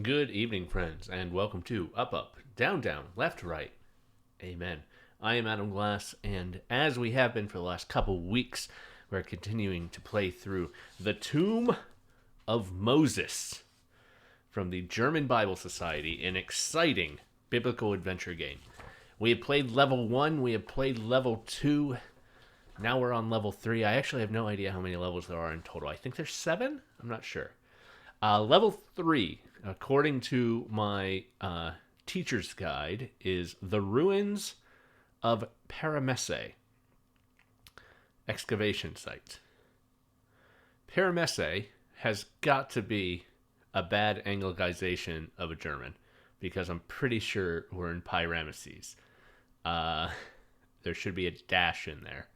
Good evening, friends, and welcome to Up Up, Down Down, Left Right. Amen. I am Adam Glass, and as we have been for the last couple weeks, we're continuing to play through The Tomb of Moses from the German Bible Society, an exciting biblical adventure game. We have played level 1, we have played level 2, now we're on level 3. I actually have no idea how many levels there are in total. I think there's 7? I'm not sure. Level 3, according to my teacher's guide, is the ruins of Paramesse excavation site. Paramesse has got to be a bad anglicization of a German because I'm pretty sure we're in Pyrameses. There should be a dash in there.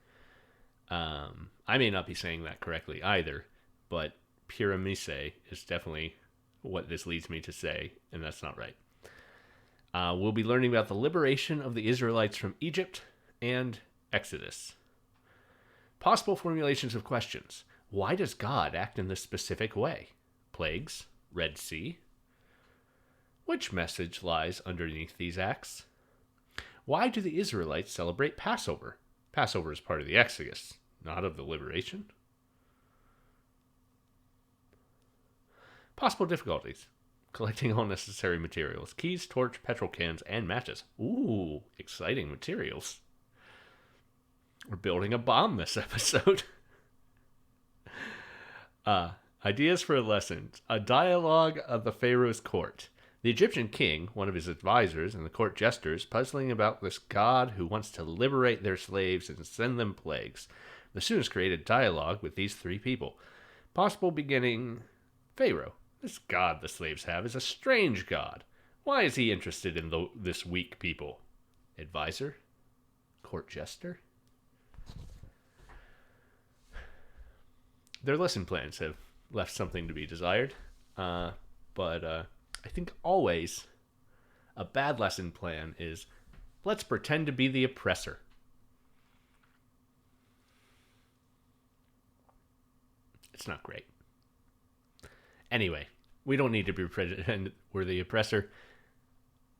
I may not be saying that correctly either, but Pyramise is definitely what this leads me to say, and that's not right. We'll be learning about the liberation of the Israelites from Egypt and Exodus. Possible formulations of questions. Why does God act in this specific way? Plagues? Red Sea? Which message lies underneath these acts? Why do the Israelites celebrate Passover? Passover is part of the Exodus, not of the liberation. Possible difficulties. Collecting all necessary materials. Keys, torch, petrol cans, and matches. Ooh, exciting materials. We're building a bomb this episode. Ideas for lessons. A dialogue of the Pharaoh's court. The Egyptian king, one of his advisors, and the court jesters puzzling about this god who wants to liberate their slaves and send them plagues. The students created dialogue with these three people. Possible beginning. Pharaoh. This god the slaves have is a strange god. Why is he interested in this weak people? Advisor? Court jester? Their lesson plans have left something to be desired, but I think always a bad lesson plan is let's pretend to be the oppressor. It's not great. Anyway, we don't need to be pretend we're the oppressor.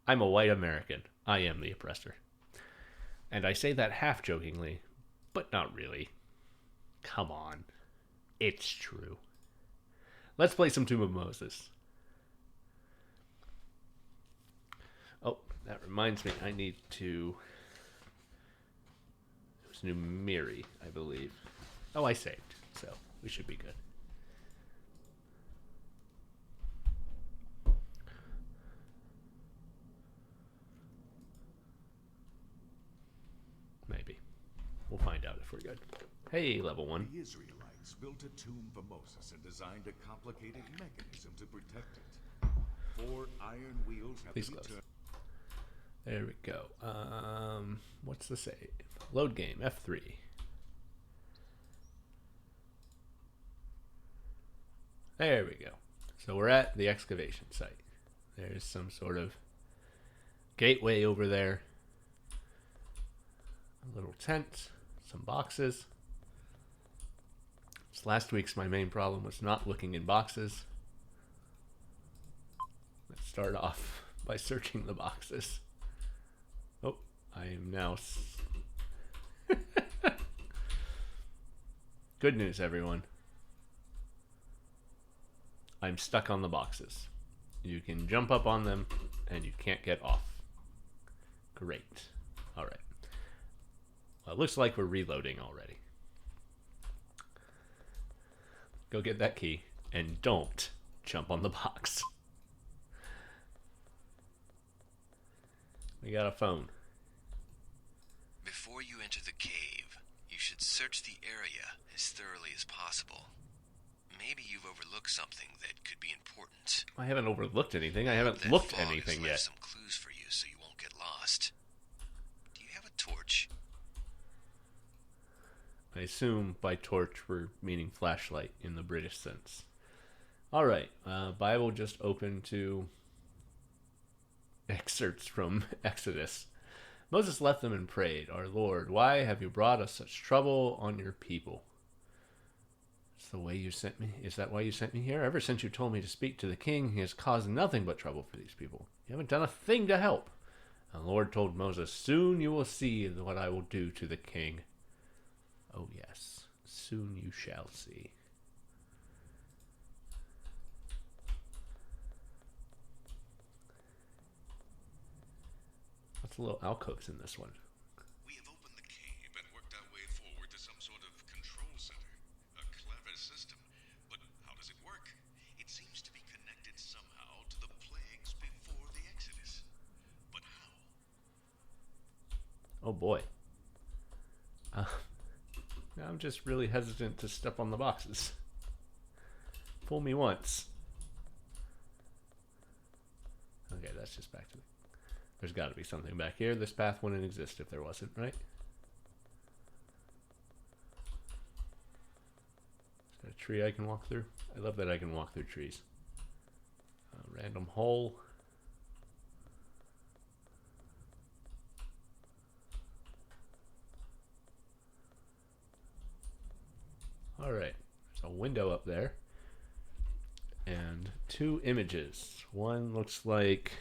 I'm a white American. I am the oppressor. And I say that half jokingly, but not really. Come on. It's true. Let's play some Tomb of Moses. Oh, that reminds me, I need to... It was Numeri, I believe. Oh, I saved, so we should be good. Maybe. We'll find out if we're good. Hey, level 1. The Israelites built a tomb for Moses and designed a complicated mechanism to protect it. 4 iron wheels have Please to be close. turned. There we go. What's the save? Load game, F3. There we go. So we're at the excavation site. There's some sort of gateway over there. A little tent, some boxes. So last week's my main problem was not looking in boxes. Let's start off by searching the boxes. Oh, I am now... Good news, everyone. I'm stuck on the boxes. You can jump up on them, and you can't get off. Great. All right. Well, it looks like we're reloading already. Go get that key, and don't jump on the box. We got a phone. Before you enter the cave, you should search the area as thoroughly as possible. Maybe you've overlooked something that could be important. I haven't overlooked anything. I haven't That looked fog has anything left yet. some clues for you so you won't get lost. Do you have a torch? I assume by torch we're meaning flashlight in the British sense. All right, Bible just open to excerpts from Exodus. Moses left them and prayed, Our Lord, why have you brought us such trouble on your people? the way you sent me? Is that why you sent me here? Ever since you told me to speak to the king, he has caused nothing but trouble for these people. You haven't done a thing to help. And the Lord told Moses, soon you will see what I will do to the king. Oh yes, soon you shall see. Lots of little alcoves in this one. We have opened the cave and worked our way forward to some sort of control center. A clever system. But how does it work? It seems to be connected somehow to the plagues before the Exodus. But how? Oh boy. I'm just really hesitant to step on the boxes. Fool me once. Okay, that's just back to the... There's got to be something back here. This path wouldn't exist if there wasn't, right? Is that a tree I can walk through? I love that I can walk through trees. Random hole. Alright, there's a window up there. And 2 images. One looks like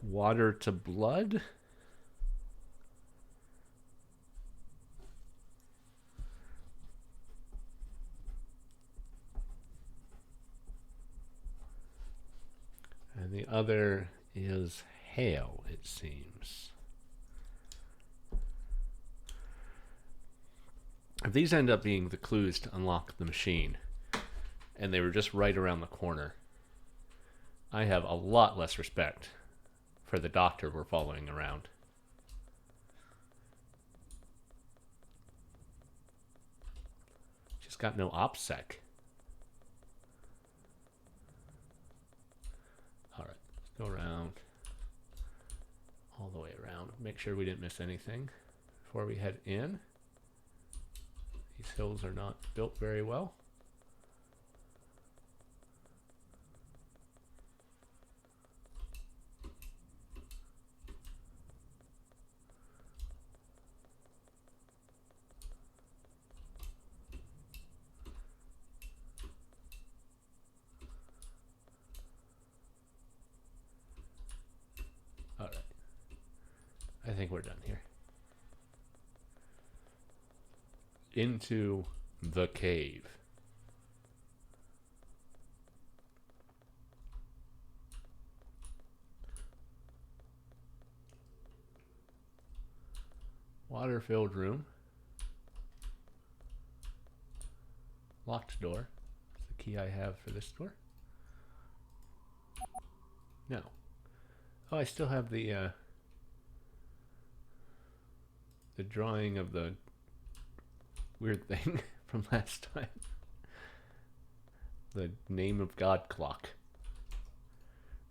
water to blood. And the other is hail, it seems. If these end up being the clues to unlock the machine, and they were just right around the corner, I have a lot less respect for the doctor we're following around. Just got no OPSEC. Alright, let's go around. All the way around. Make sure we didn't miss anything before we head in. These hills are not built very well. All right. I think we're done here. Into the cave. Water-filled room. Locked door. That's the key I have for this door. No. Oh, I still have the drawing of the weird thing from last time. The name of God clock.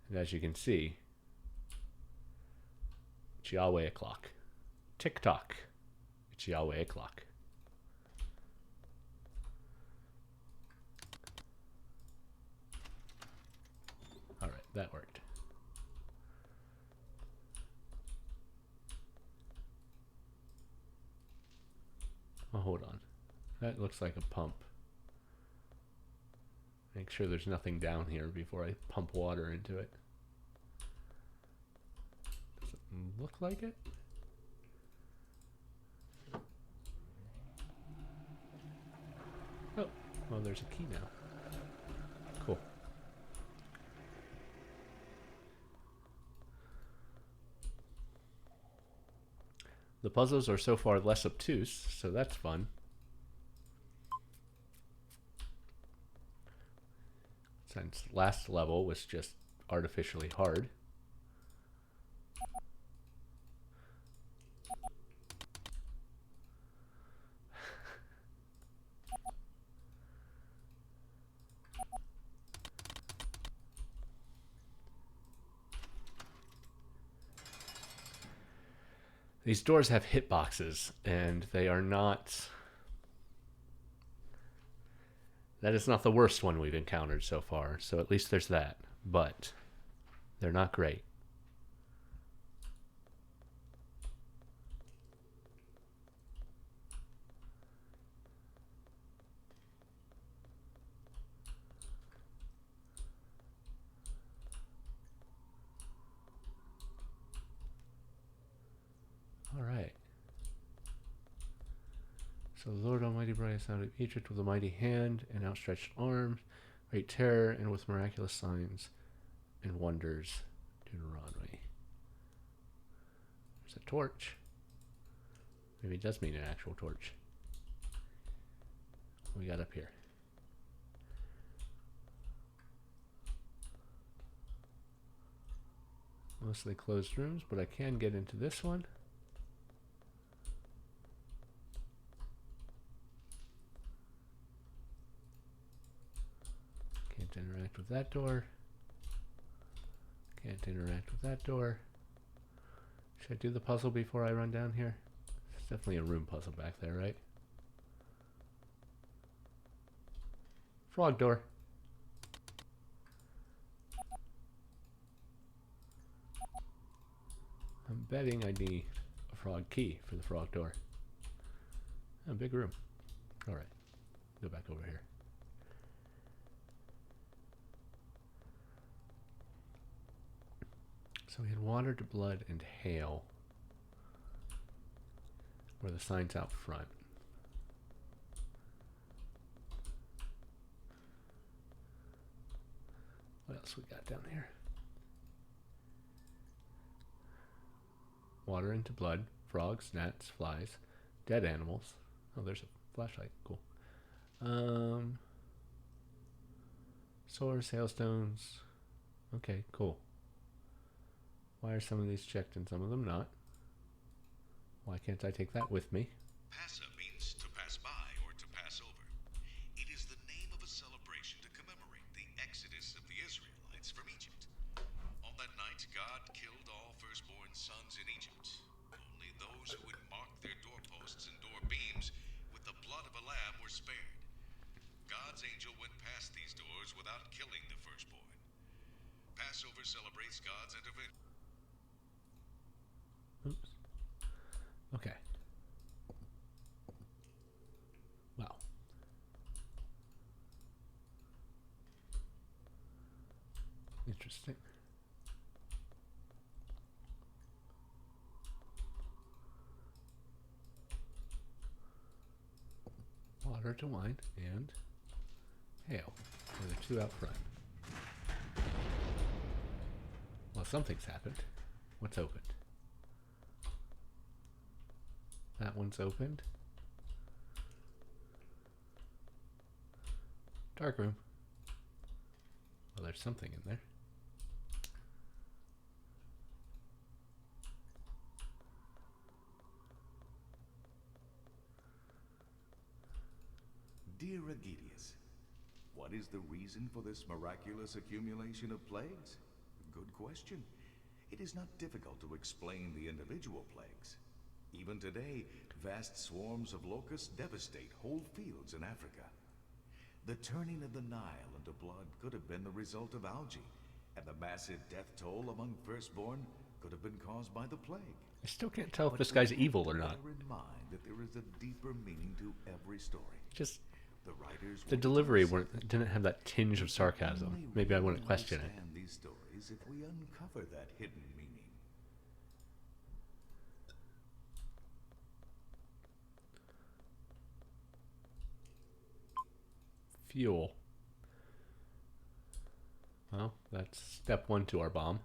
And as you can see, it's Yahweh o'clock. Tick-tock. It's Yahweh o'clock. Alright, that worked. Oh, hold on. That looks like a pump. Make sure there's nothing down here before I pump water into it. Does it look like it? Oh, well, there's a key now. Cool. The puzzles are so far less obtuse, so that's fun. Since last level was just artificially hard. These doors have hitboxes, and they are not... That is not the worst one we've encountered so far, so at least there's that. But they're not great. All right. So the Lord Almighty brought us out of Egypt with a mighty hand and outstretched arms, great terror, and with miraculous signs and wonders. Deuteronomy. There's a torch. Maybe it does mean an actual torch. What we got up here? Mostly closed rooms, but I can get into this one. Can't interact with that door. Can't interact with that door. Should I do the puzzle before I run down here? It's definitely a room puzzle back there, right? Frog door. I'm betting I need a frog key for the frog door. A big room. Alright. Go back over here. So we had water to blood and hail. Where the signs out front. What else we got down here? Water into blood, frogs, gnats, flies, dead animals. Oh, there's a flashlight. Cool. Swords, hailstones. Okay, cool. Why are some of these checked and some of them not? Why can't I take that with me? Passa means to pass by or to pass over. It is the name of a celebration to commemorate the exodus of the Israelites from Egypt. On that night, God killed all firstborn sons in Egypt. Only those who would mark their doorposts and door beams with the blood of a lamb were spared. God's angel went past these doors without killing the firstborn. Passover celebrates God's intervention. Oops. Okay. Wow. Interesting. Water to wine and hail. There are two out front. Well, something's happened. What's opened? That one's opened. Dark room. Well, there's something in there. Dear Agidius, what is the reason for this miraculous accumulation of plagues? Good question. It is not difficult to explain the individual plagues. Even today, vast swarms of locusts devastate whole fields in Africa. The turning of the Nile into blood could have been the result of algae, and the massive death toll among firstborn could have been caused by the plague. I still can't tell if this guy's evil or not. Bear in mind that there is a deeper meaning to every story. Just The writers the delivery didn't have that tinge of sarcasm. Maybe I wouldn't question it. understand these stories if we uncover that hidden meaning. Fuel. Well, that's step one to our bomb.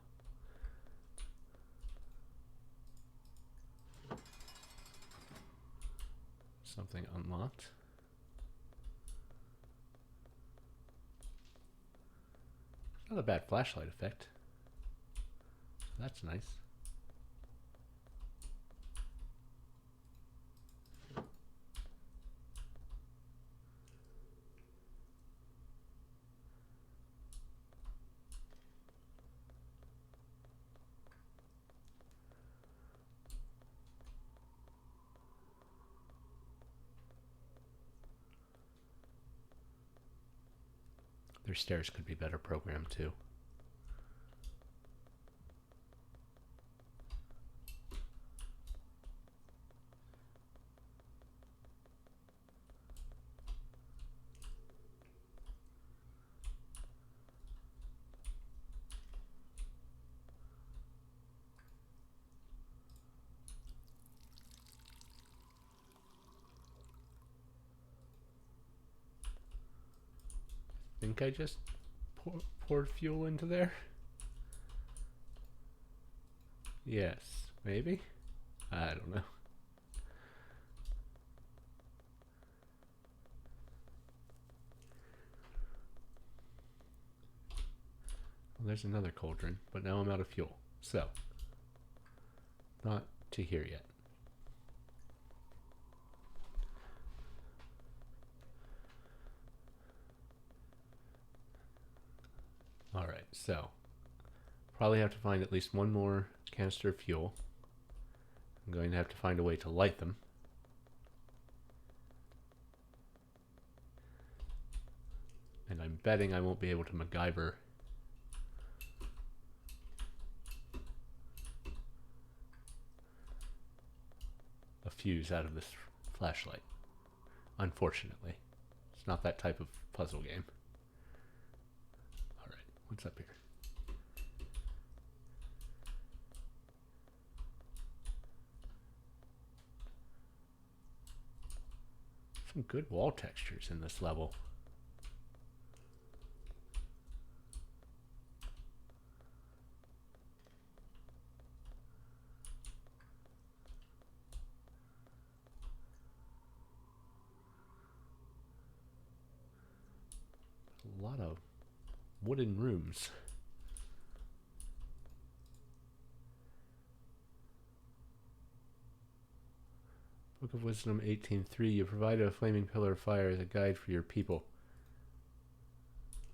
Something unlocked. Not a bad flashlight effect. That's nice. Their stairs could be better programmed too. think I just poured fuel into there. Yes, maybe? I don't know. Well, there's another cauldron, but now I'm out of fuel. So, not to here yet. Alright, so probably have to find at least one more canister of fuel. I'm going to have to find a way to light them. And I'm betting I won't be able to MacGyver a fuse out of this flashlight. Unfortunately. It's not that type of puzzle game. Alright, what's up here? Some good wall textures in this level. A lot of wooden rooms. Book of Wisdom 18:3. You provided a flaming pillar of fire as a guide for your people.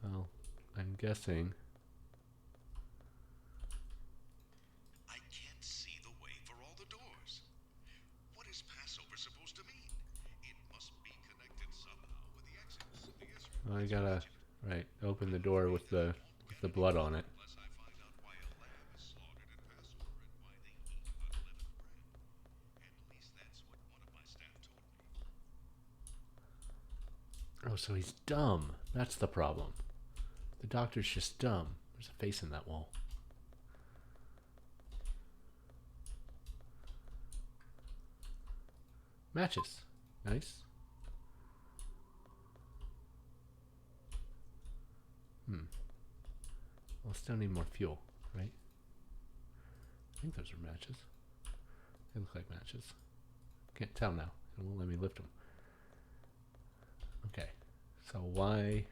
Well, I'm guessing. I can't see the way for all the doors. What is Passover supposed to mean? It must be connected somehow with the Exodus, the Well, I Israelites. gotta open the door with the blood on it. Unless I find out why a lamb is slaughtered at Passover and why they eat unleavened bread. At least that's what one of my staff told me. Oh, so he's dumb. That's the problem. The doctor's just dumb. There's a face in that wall. Matches. Nice. We'll still need more fuel, right? I think those are matches. They look like matches. Can't tell now. It won't let me lift them. Okay. So why...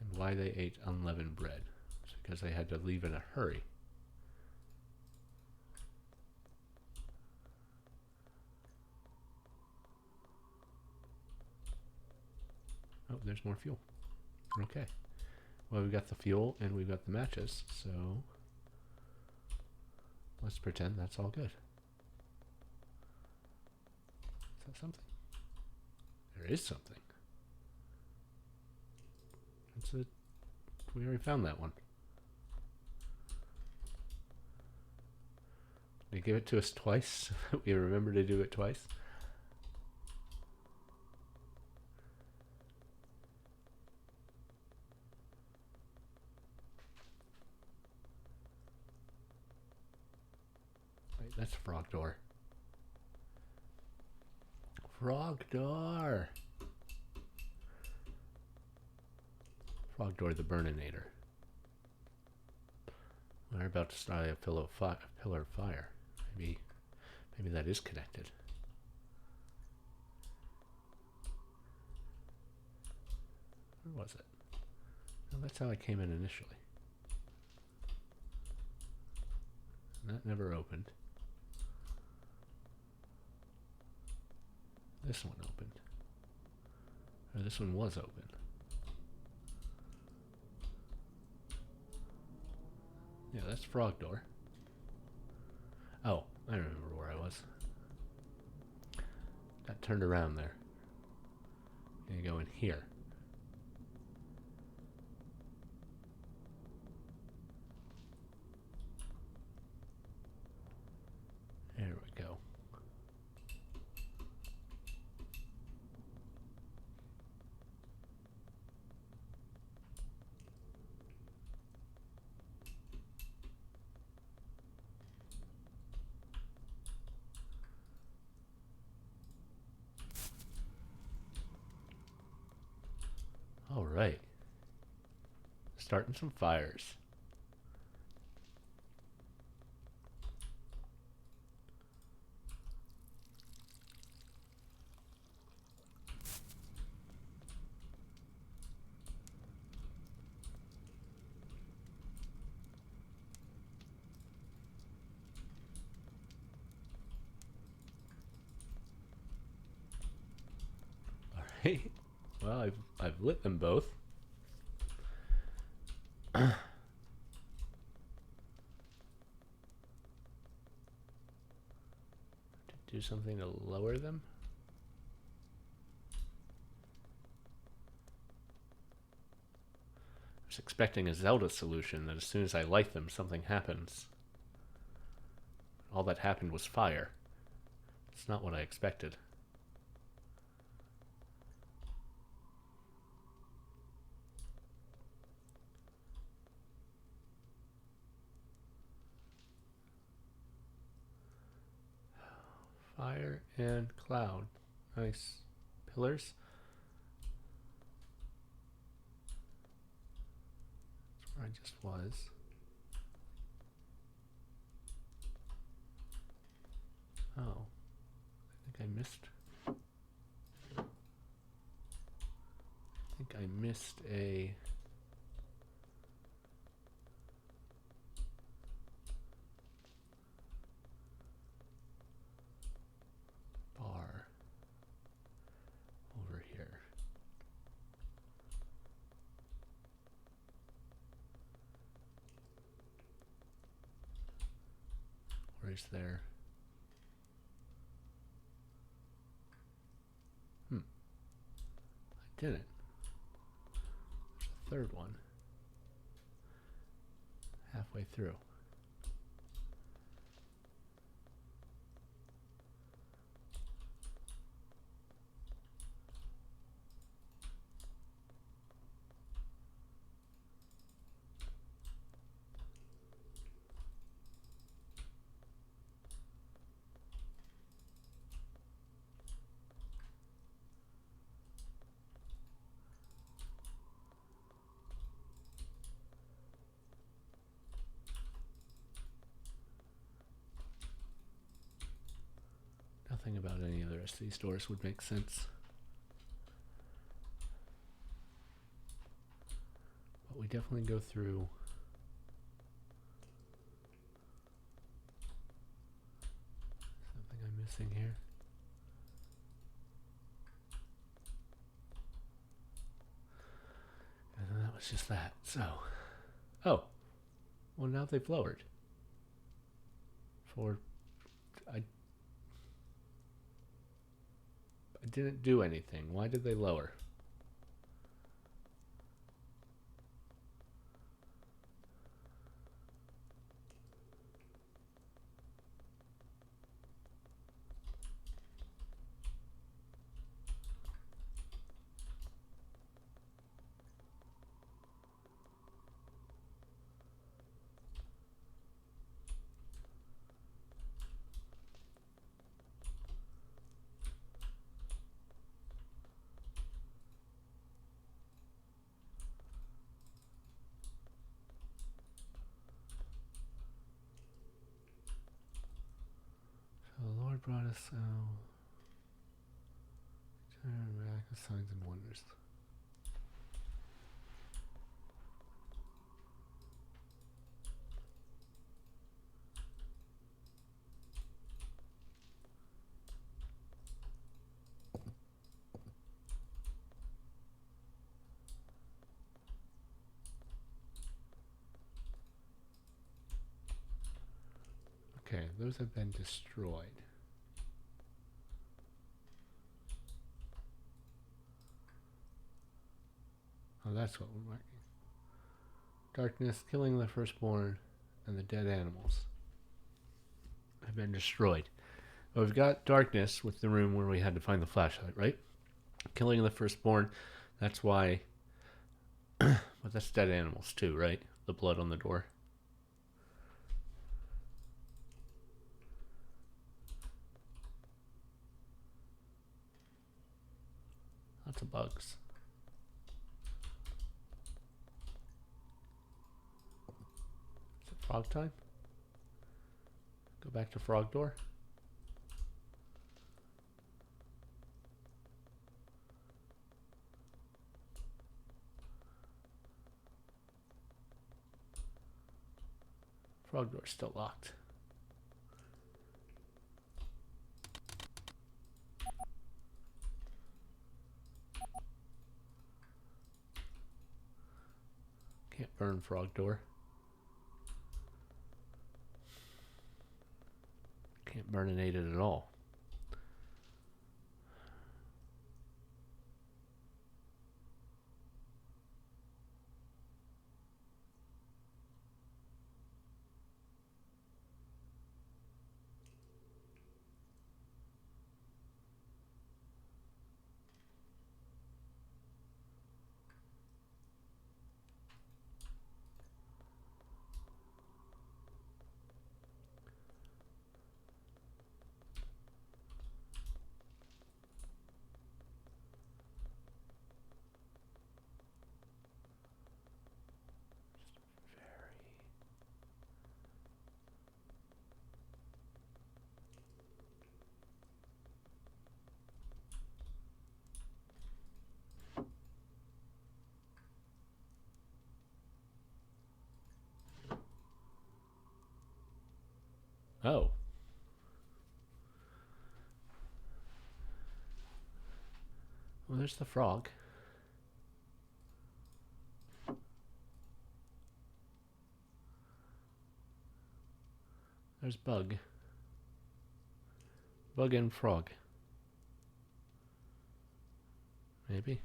And why they ate unleavened bread? It's because they had to leave in a hurry. Oh, there's more fuel. Okay. Well, we've got the fuel and we've got the matches, so let's pretend that's all good. Is that something? There is something. That's it. We already found that one. They give it to us twice. We remember to do it twice. Wait, that's frog door. Frog door. Frog door, the Burninator. We're about to start a pillar of fire. Maybe that is connected. Where was it? Well, that's how I came in initially. And that never opened. This one opened. Or this one was open. Yeah, that's frog door. Oh, I remember where I was. Got turned around there. Gonna go in here. There we go. All right. Starting some fires. All right. Well, I've lit them both. Do something to lower them. I was expecting a Zelda solution that as soon as I light them, something happens. All that happened was fire. It's not what I expected. Fire and cloud. Nice. Pillars. That's where I just was. Oh. I think I missed a bar over here. Or is there? I didn't. There's a third one. Halfway through. Nothing about any of the rest of these doors would make sense. But we definitely go through. Something I'm missing here. And then that was just that. So. Oh. Well, now they've lowered. I didn't do anything. Why did they lower? So the Lord brought us out. Miraculous signs and wonders. Okay, those have been destroyed. Oh, that's what we're marking. Darkness, killing the firstborn, and the dead animals have been destroyed. Well, we've got darkness with the room where we had to find the flashlight, right? Killing the firstborn, that's why. But that's dead animals too, right? The blood on the door. Lots of bugs. Frog time? Go back to frog door. Frog door's still locked. Can't burn frog door. Can't burninate it at all. Oh. Well, there's the frog. There's bug. Bug and frog. Maybe.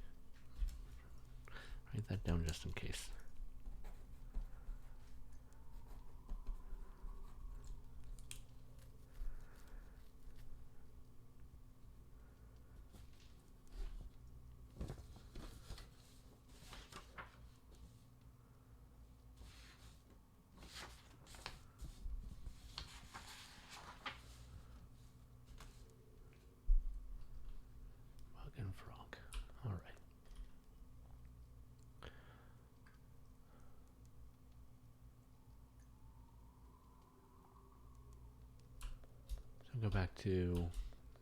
Write that down just in case. Bug and frog. All right. So go back to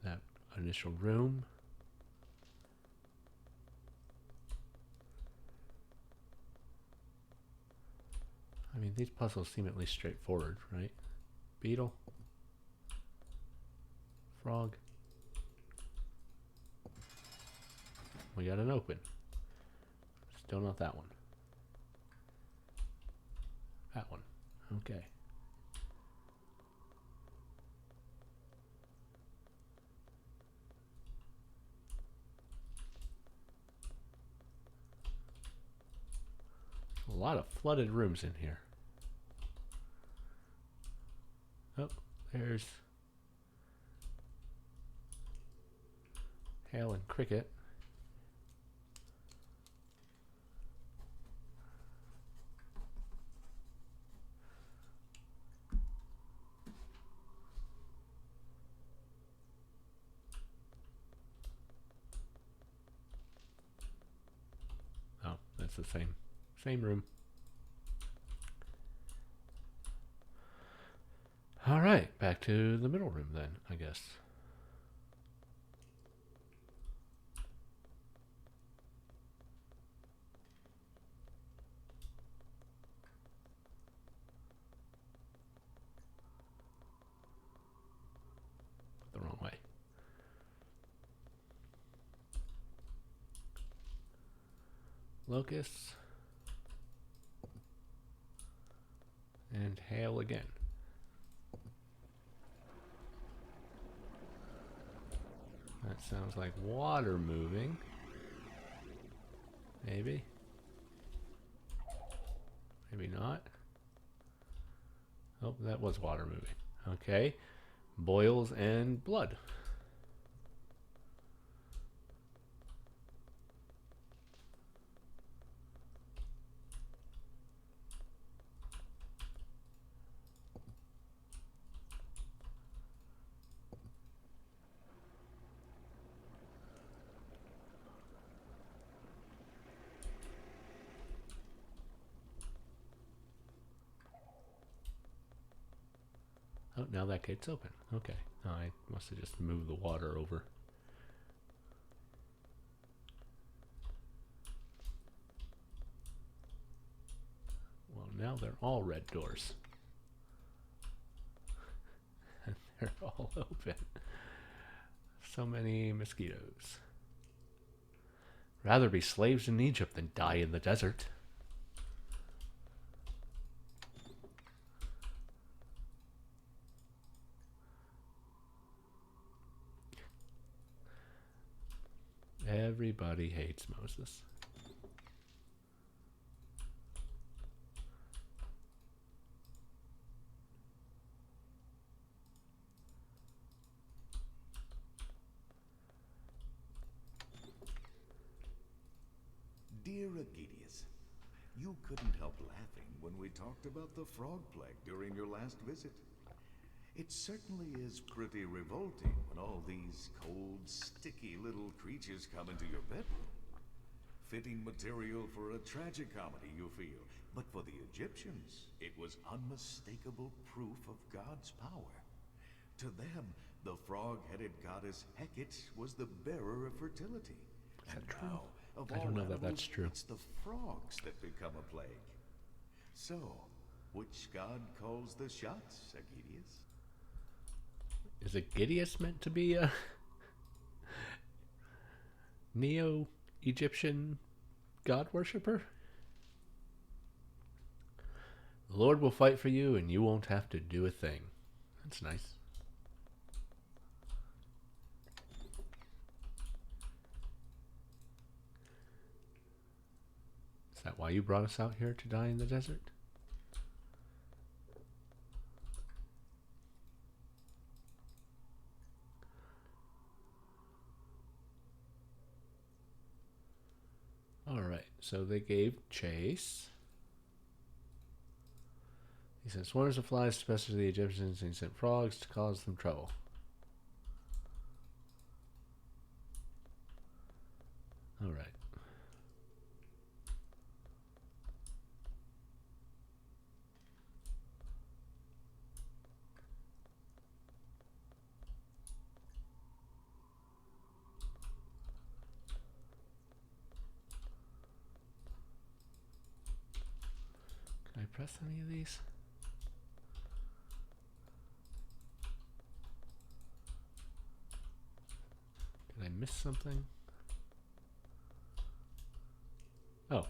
that initial room. I mean, these puzzles seem at least straightforward, right? Beetle. Frog. We got an open. Still not that one. That one. Okay. A lot of flooded rooms in here. Oh, there's Hale and Cricket. Oh, that's the same room. All right, back to the middle room then, I guess. The wrong way. Locusts. And Hale again. That sounds like water moving. Maybe. Maybe not. Oh, that was water moving. Okay. Boils and blood. now that gate's open. Okay. I must have just moved the water over. Well, now they're all red doors. And they're all open. So many mosquitoes. Rather be slaves in Egypt than die in the desert. Everybody hates Moses. Dear Agidius, you couldn't help laughing when we talked about the frog plague during your last visit. It certainly is pretty revolting when all these cold, sticky little creatures come into your bedroom. Fitting material for a tragicomedy, you feel. But for the Egyptians, it was unmistakable proof of God's power. To them, the frog-headed goddess Hecate was the bearer of fertility. Is that And true? now, of I all don't know that animals, that's true. it's the frogs that become a plague. So, which god calls the shots, Agidius? Is Agidius meant to be a neo-Egyptian god worshipper? The Lord will fight for you and you won't have to do a thing. That's nice. Is that why you brought us out here to die in the desert? Alright, so they gave chase. He sent swarms of flies to pester the Egyptians, and he sent frogs to cause them trouble. Alright. Can I press any of these? Did I miss something? Oh,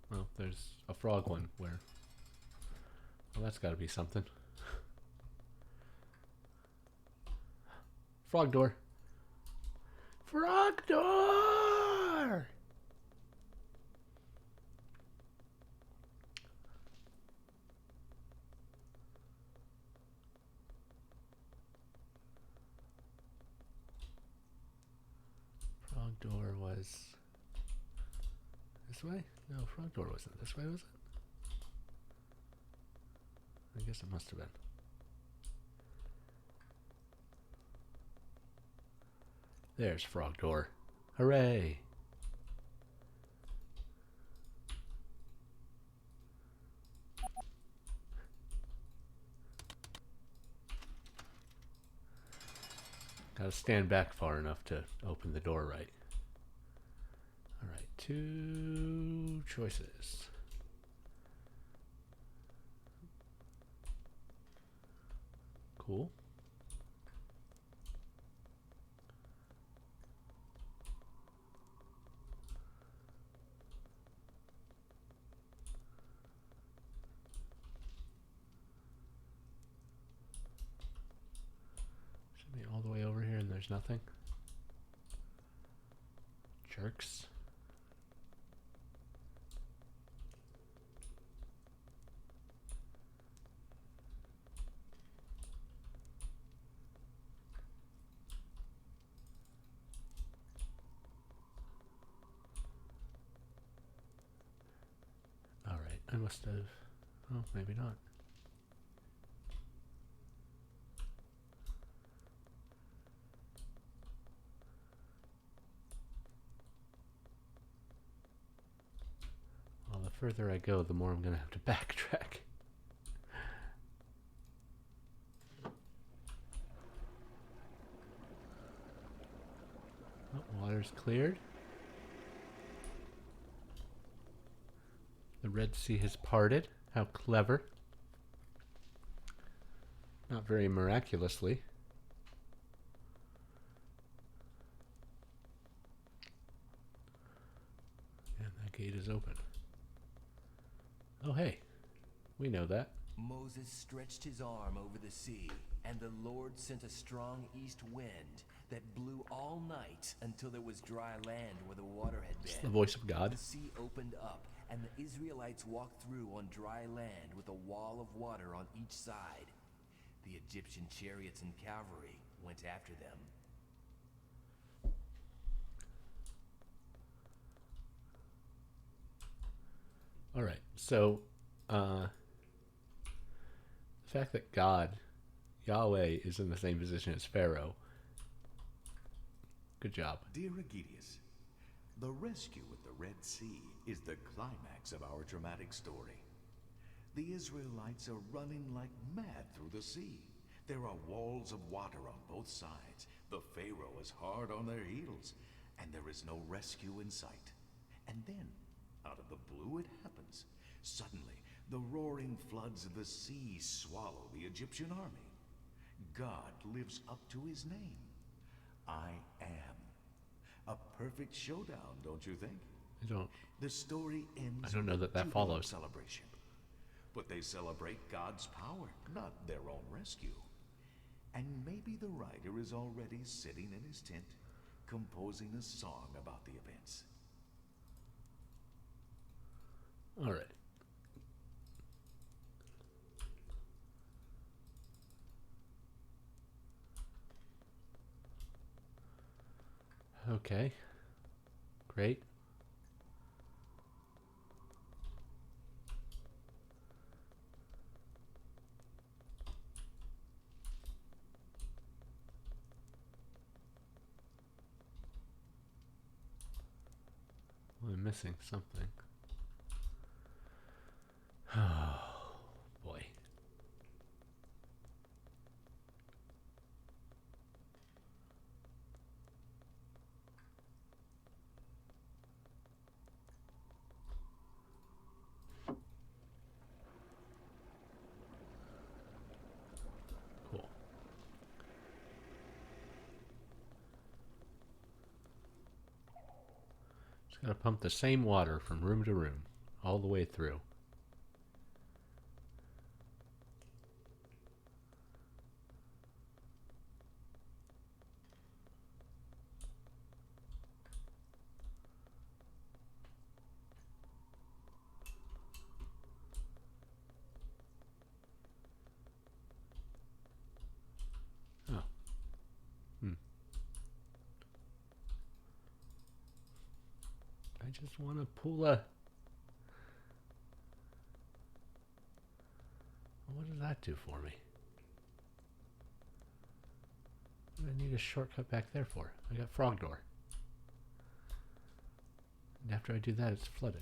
well, there's a frog one where... Well, that's gotta be something. Frog door. Frog door! Frog door was this way? No, frog door wasn't this way, was it? I guess it must have been. There's frog door. Hooray! Gotta stand back far enough to open the door right. Alright, 2 choices. Cool. Should be all the way over here and there's nothing. Jerks. Alright, I must have... Oh, maybe not. Well, the further I go, the more I'm going to have to backtrack. Water's cleared. The Red Sea has parted. How clever. Not very miraculously. And that gate is open. Oh, hey. We know that. Moses stretched his arm over the sea, and the Lord sent a strong east wind that blew all night until there was dry land where the water had It's been. the voice of God. The sea opened up, and the Israelites walked through on dry land with a wall of water on each side. The Egyptian chariots and cavalry went after them. All right. So, the fact that God, Yahweh, is in the same position as Pharaoh. Good job. Dear Aegidius, the rescue at the Red Sea is the climax of our dramatic story. The Israelites are running like mad through the sea. There are walls of water on both sides. The Pharaoh is hard on their heels, and there is no rescue in sight. And then, out of the blue, it happens. Suddenly, the roaring floods of the sea swallow the Egyptian army. God lives up to his name. I am. A perfect showdown, don't you think? I don't. The story ends. I don't know with that a jubilant follows. celebration. But they celebrate God's power, not their own rescue. And maybe the writer is already sitting in his tent, composing a song about the events. All right. Okay. Great. Well, I'm missing something. Oh, boy. Cool. Just gotta pump the same water from room to room, all the way through. Oh. I just want to pull a... What does that do for me? What do I need a shortcut back there for? I got frog door. And after I do that, it's flooded.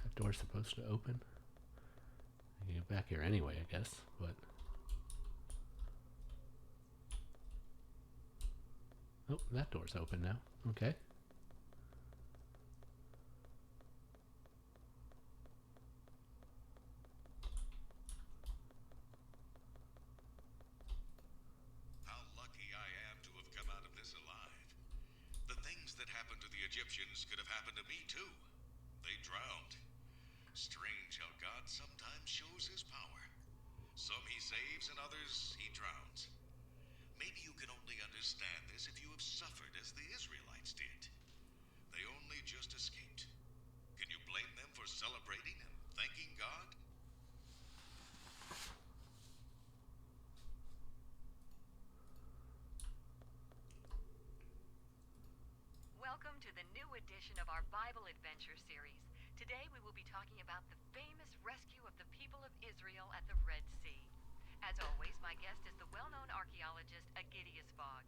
That door's supposed to open. I can get back here anyway, I guess, but... Oh, that door's open now. Okay. How lucky I am to have come out of this alive. The things that happened to the Egyptians Egyptians could have happened to me too. They drowned. Strange how God sometimes shows his power. Some he saves and others he drowns. Maybe you can only understand this if you have suffered as the Israelites did. They only just escaped. Can you blame them for celebrating and thanking God? Welcome to the new edition of our Bible Adventure series. Today we will be talking about the famous rescue of the people of Israel at the Red Sea. As always, my guest is the well-known archaeologist Agidius Fogg.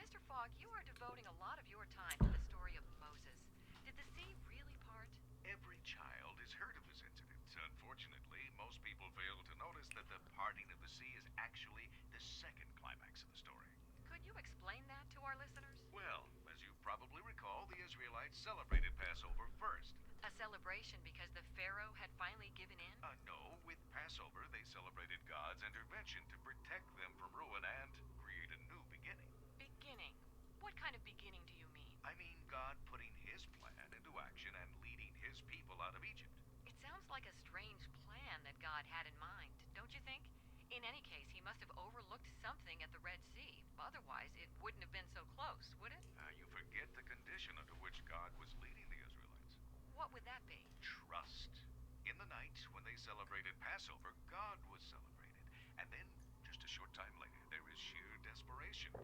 Mr. Fogg, you are devoting a lot of your time to the story of Moses. Did the sea really part? Every child has heard of this incident. Unfortunately, most people fail to notice that the parting of the sea is actually the second climax of the story. Could you explain that to our listeners? Well, as you probably recall, the Israelites celebrated Passover first. A celebration because the Pharaoh had finally given in? No, with Passover, they celebrated God's intervention to protect them from ruin and create a new beginning. Beginning? What kind of beginning do you mean? I mean, God putting his plan into action and leading his people out of Egypt. It sounds like a strange plan that God had in mind, don't you think? In any case, he must have overlooked something at the Red Sea. Otherwise, it wouldn't have been so close, would it? You forget the condition under which God was leading the Israelites. What would that be? Trust. In the night when they celebrated Passover, God was celebrated. And then, just a short time later, there is sheer desperation.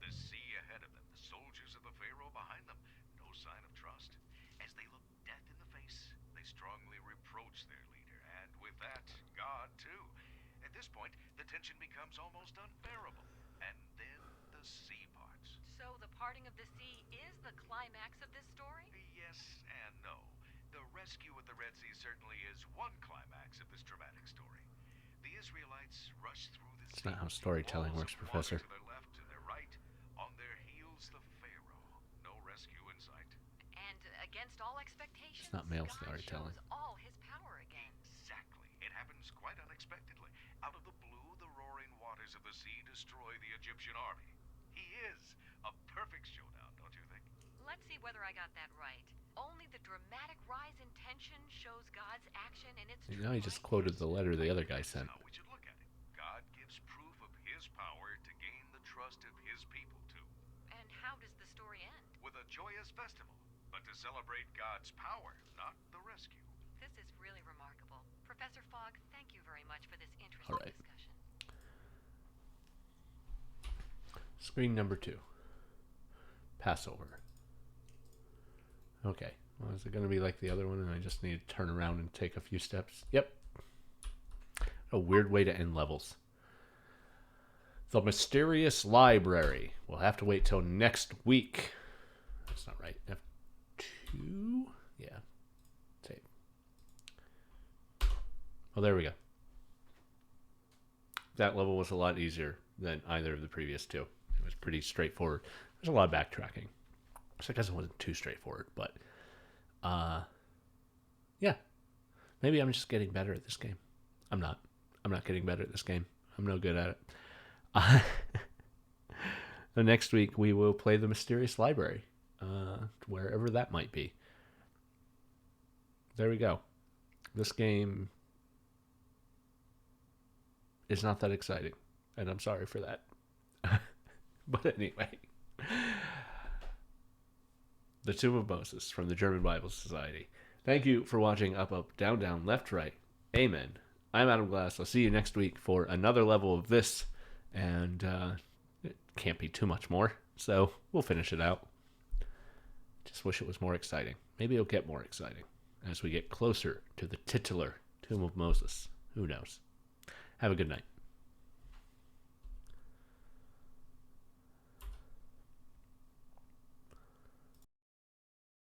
The sea ahead of them, the soldiers of the Pharaoh behind them, no sign of trust. As they look death in the face, they strongly reproach their leader, and with that, God too. At this point, the tension becomes almost unbearable. And then the sea parts. So the parting of the sea is the climax of this story? Yes and no. The rescue at the Red Sea certainly is one climax of this dramatic story. The Israelites rush through the sea. It's not how storytelling works, Professor. To their left and their right. On their heels, the Pharaoh. No rescue in sight. And against all expectations, It's not male God storytelling. shows all his power again. Exactly. It happens quite unexpectedly. Out of the blue, the roaring waters of the sea destroy the Egyptian army. He is a perfect showdown, don't you think? Let's see whether I got that right. Only the dramatic rise in tension shows God's action in its You true know, he just light. quoted the letter the other guy sent. How we should look at it. God gives proof of his power to gain the trust of his people too. And how does the story end? With a joyous festival, but to celebrate God's power, not the rescue. This is really remarkable. Professor Fogg, thank you very much for this interesting All right. discussion. Screen number 2. Passover. Okay. Well, is it going to be like the other one and I just need to turn around and take a few steps? Yep. A weird way to end levels. The Mysterious Library. We'll have to wait till next week. That's not right. F2? Yeah. Save. Oh, there we go. That level was a lot easier than either of the previous two. It was pretty straightforward. There's a lot of backtracking. So I guess it wasn't too straightforward, but yeah. Maybe I'm just getting better at this game. I'm not. I'm not getting better at this game. I'm no good at it. The next week we will play the Mysterious Library, wherever that might be. There we go. This game is not that exciting, and I'm sorry for that. But anyway, The Tomb of Moses from the German Bible Society. Thank you for watching Up, Up, Down, Down, Left, Right. Amen. I'm Adam Glass. I'll see you next week for another level of this, and it can't be too much more, so we'll finish it out. Just wish it was more exciting. Maybe it'll get more exciting as we get closer to the titular Tomb of Moses. Who knows? Have a good night.